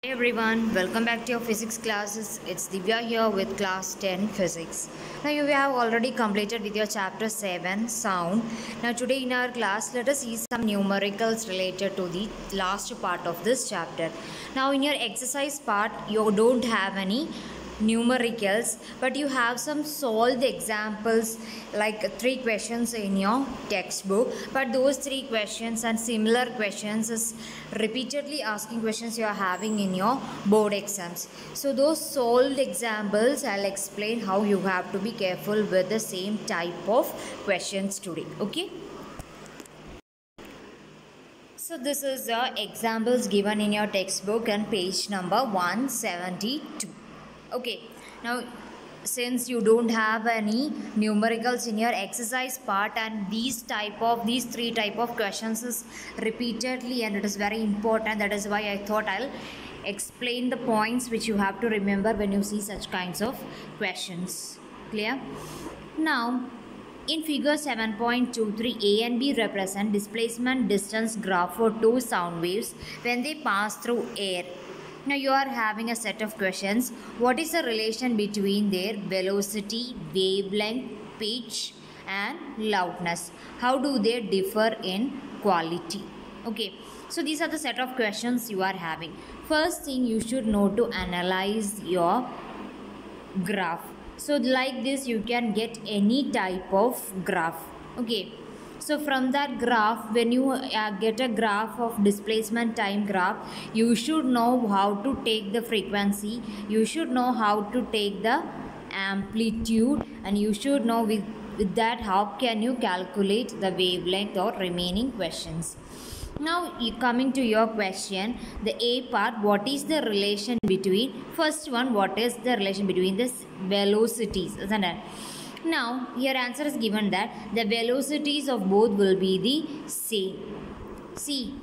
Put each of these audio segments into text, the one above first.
Hi everyone, welcome back to your physics classes. It's Divya here with class 10 physics. Now you have already completed with your chapter 7 sound. Now today in our class let us see some numericals related to the last part of this chapter. Now in your exercise part you don't have any numericals, but you have some solved examples like 3 questions in your textbook, but those 3 questions and similar questions is repeatedly asking questions you are having in your board exams. So those solved examples I'll explain how you have to be careful with the same type of questions today. Okay, so this is the examples given in your textbook and page number 172. Okay, now since you don't have any numericals in your exercise part and these 3 type of questions is repeatedly and it is very important, that is why I thought I'll explain the points which you have to remember when you see such kinds of questions. Clear? Now in figure 7.23, A and B represent displacement distance graph for 2 sound waves when they pass through air. Now you are having a set of questions. What is the relation between their velocity, wavelength, pitch and loudness? How do they differ in quality? Okay, so these are the set of questions you are having. First thing you should know to analyze your graph. So like this you can get any type of graph. Okay, so from that graph, when you get a graph of displacement time graph, you should know how to take the frequency, you should know how to take the amplitude, and you should know with that how can you calculate the wavelength or remaining questions. Now coming to your question, the A part, what is the relation between, first one, what is the relation between the velocities, isn't it? Now here answer is given that the velocities of both will be the same. See,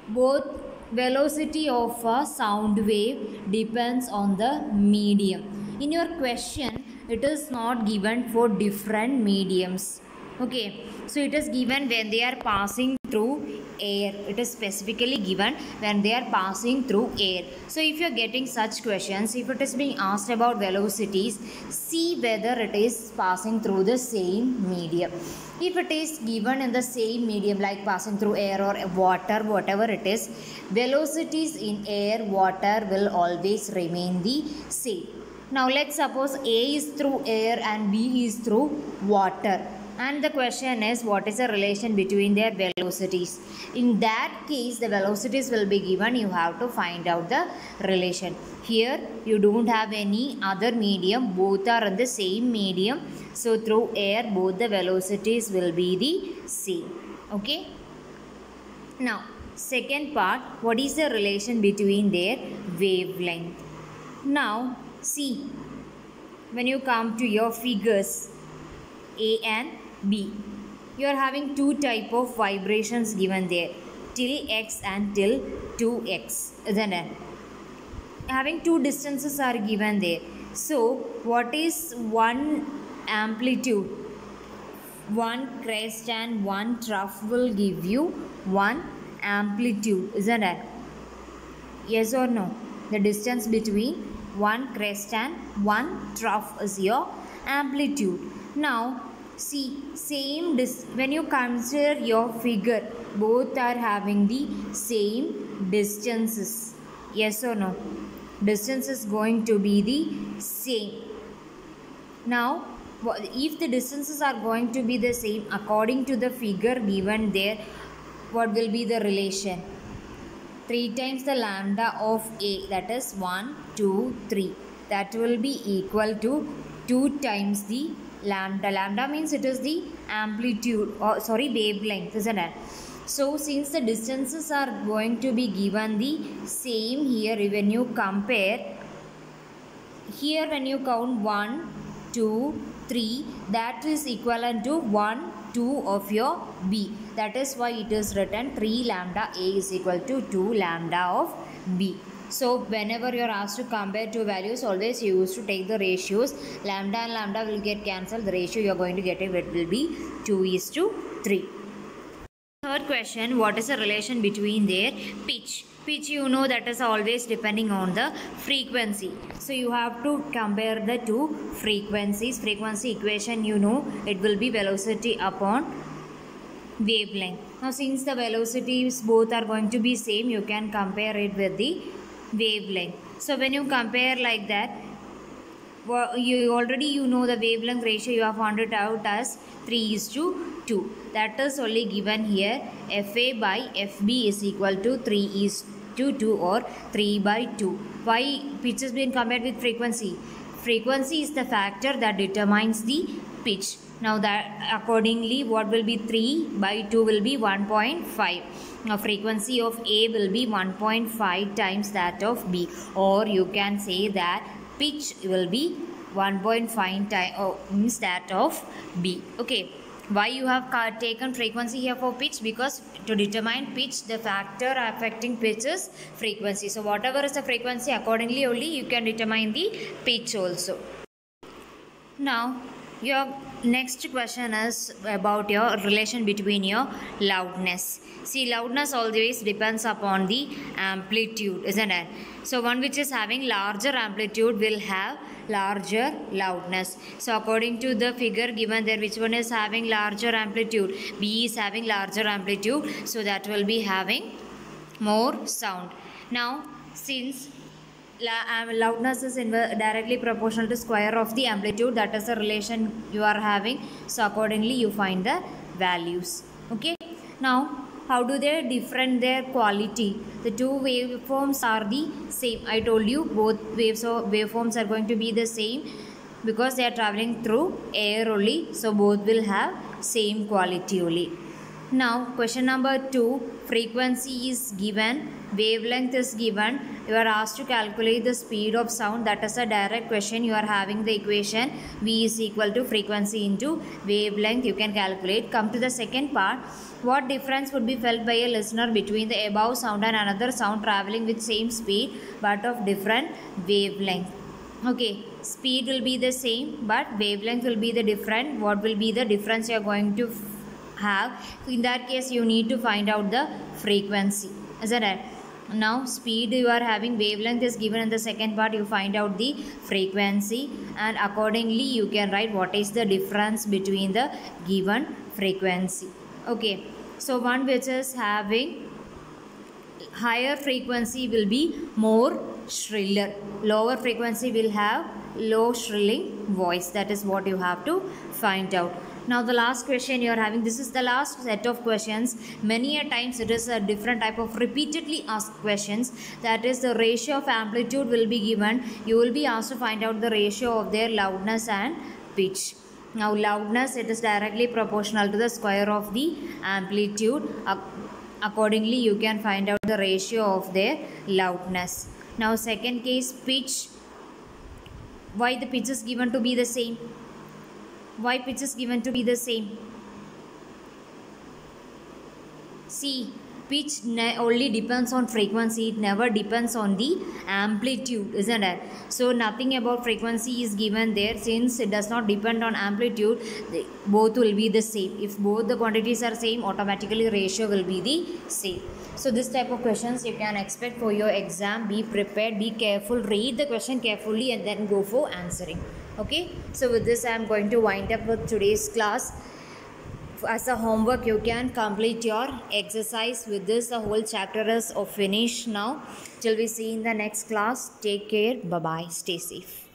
both velocity of a sound wave depends on the medium. In your question it is not given for different mediums. Okay, so it is given when they are passing through air. It is specifically given when they are passing through air. So if you are getting such questions, if it is being asked about velocities, see whether it is passing through the same medium. If it is given in the same medium like passing through air or water, whatever it is, velocities in air, water will always remain the same. Now let's suppose A is through air and B is through water. And the question is, what is the relation between their velocities? In that case, the velocities will be given. You have to find out the relation. Here, you don't have any other medium. Both are in the same medium. So, through air, both the velocities will be the same. Okay? Now, second part, what is the relation between their wavelength? Now, see, when you come to your figures, A and B, you are having 2 type of vibrations given there, till x and till 2x, isn't it? Having 2 distances are given there. So what is one amplitude? One crest and one trough will give you one amplitude, isn't it? Yes or no? The distance between one crest and one trough is your amplitude. Now see, when you consider your figure, both are having the same distances. Yes or no? Distance is going to be the same. Now if the distances are going to be the same, according to the figure given there, what will be the relation? 3 times the lambda of A, that is 1, 2, 3. That will be equal to 2 times the lambda. Lambda means it is the amplitude, or wavelength, isn't it? So since the distances are going to be given the same here, when you compare, here when you count 1, 2, 3, that is equivalent to 1, 2 of your B. That is why it is written 3 lambda A is equal to 2 lambda of B. So whenever you are asked to compare two values, always you used to take the ratios. Lambda and lambda will get cancelled. The ratio you are going to get it will be 2:3. Third question, what is the relation between their pitch? Pitch, you know, that is always depending on the frequency. So you have to compare the two frequencies. Frequency equation, you know, it will be velocity upon wavelength. Now since the velocities both are going to be same, you can compare it with the wavelength. So when you compare like that, you know the wavelength ratio, you have found it out as 3:2. That is only given here. FA by FB is equal to 3:2 or 3/2. Why pitch has been compared with frequency? Frequency is the factor that determines the pitch. Now that accordingly, what will be 3/2 will be 1.5. Now frequency of A will be 1.5 times that of B, or you can say that pitch will be 1.5 times that of B. Okay. Why you have taken frequency here for pitch? Because to determine pitch, the factor affecting pitch is frequency. So whatever is the frequency, accordingly only you can determine the pitch also. Now your next question is about your relation between your loudness. See, loudness always depends upon the amplitude, isn't it? So one which is having larger amplitude will have larger loudness. So according to the figure given there, which one is having larger amplitude? B is having larger amplitude, so that will be having more sound. Now since loudness is directly proportional to square of the amplitude, that is the relation you are having. So accordingly you find the values. Okay. Now how do they different their quality? The two waveforms are the same. I told you both waveforms are going to be the same because they are traveling through air only. So both will have same quality only. Now question number 2, frequency is given, wavelength is given. You are asked to calculate the speed of sound. That is a direct question. You are having the equation V is equal to frequency into wavelength. You can calculate. Come to the second part. What difference would be felt by a listener between the above sound and another sound traveling with same speed but of different wavelength? Okay, speed will be the same but wavelength will be the different. What will be the difference you are going to have? In that case you need to find out the frequency, isn't it? Now speed you are having, wavelength is given in the second part. You find out the frequency and accordingly you can write what is the difference between the given frequency. Okay, so one which is having higher frequency will be more shriller, lower frequency will have low shrilling voice. That is what you have to find out. Now the last question you are having, this is the last set of questions. Many a times it is a different type of repeatedly asked questions. That is the ratio of amplitude will be given. You will be asked to find out the ratio of their loudness and pitch. Now loudness, it is directly proportional to the square of the amplitude. Accordingly you can find out the ratio of their loudness. Now second case, pitch. Why the pitch is given to be the same? Why pitch is given to be the same? See, pitch only depends on frequency. It never depends on the amplitude, isn't it? So nothing about frequency is given there. Since it does not depend on amplitude, both will be the same. If both the quantities are same, automatically ratio will be the same. So this type of questions you can expect for your exam. Be prepared, be careful, read the question carefully and then go for answering. Okay, so with this I am going to wind up with today's class. As a homework you can complete your exercise. With this the whole chapter is finished now. Till we see in the next class, take care, bye bye, stay safe.